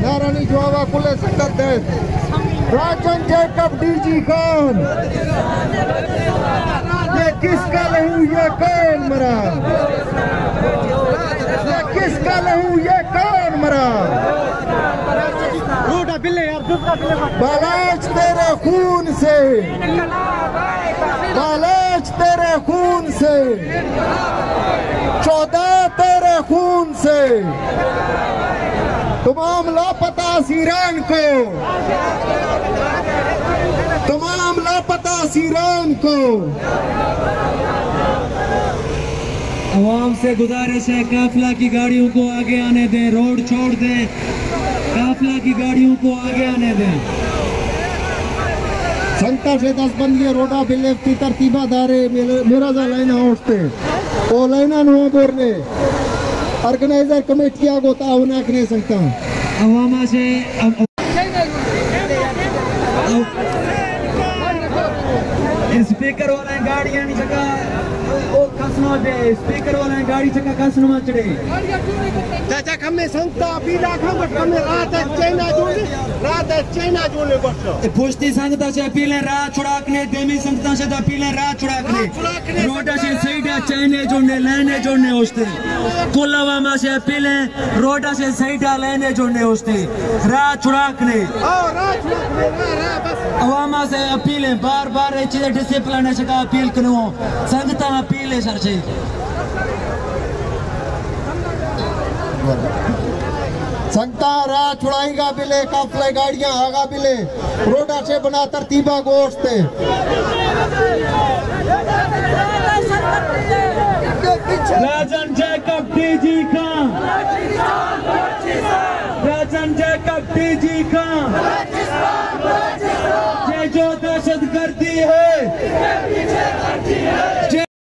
नारानी जवाब कुले सकत राजन जैकब डीजी खान ये किसका लहू ये कौन मरा ये किसका लहू ये कौन मरा बालाज तेरे खून से बालाज तेरे खून से 14 तेरे खून से तमाम लापता सीरान को तमाम लापता सीरान को आवाम से गुजारिश है काफिला की गाड़ियों को आगे आने दें, रोड छोड़ दें, काफिला की गाड़ियों को आगे आने दें। संता से 10 बंदियां रोडा बिलेफ्ती तरतीबा दारे मेरा जा लाइना उठते ओ लाइना नो बोरने ऑर्गेनाइजर कमेटिया को ताउना करने सकता अवामा से स्पीकर वाला गाड़ियां नहीं चका ओ कसनो दे स्पीकर वाला गाड़ी चका कसनो मचड़े चाचा कमे संता पीला खबर कमे रात चाइना जोने बस पुष्टि संगता से पीले रात छुड़ाकने देमी संगता से पीले रात छुड़ाकने रोडा से सईडा चाइने जोने लेने जोने होस्ते कुलवामा से पीले रोडा से सईडा लेने जोने होस्ते रात छुड़ाकने अवामा से अपील है बार-बार ये चीजें डिसिप्लिन है का अपील करो संगता अपील है सर से संगता रात छुड़ाएगा बिले काफले गाड़ियां आगा बिले रोडा से बना तरतीबा गोश्ते राजन जैकब डीजी खान राजन जैकब डीजी खान ये जो दहशत गर्दी है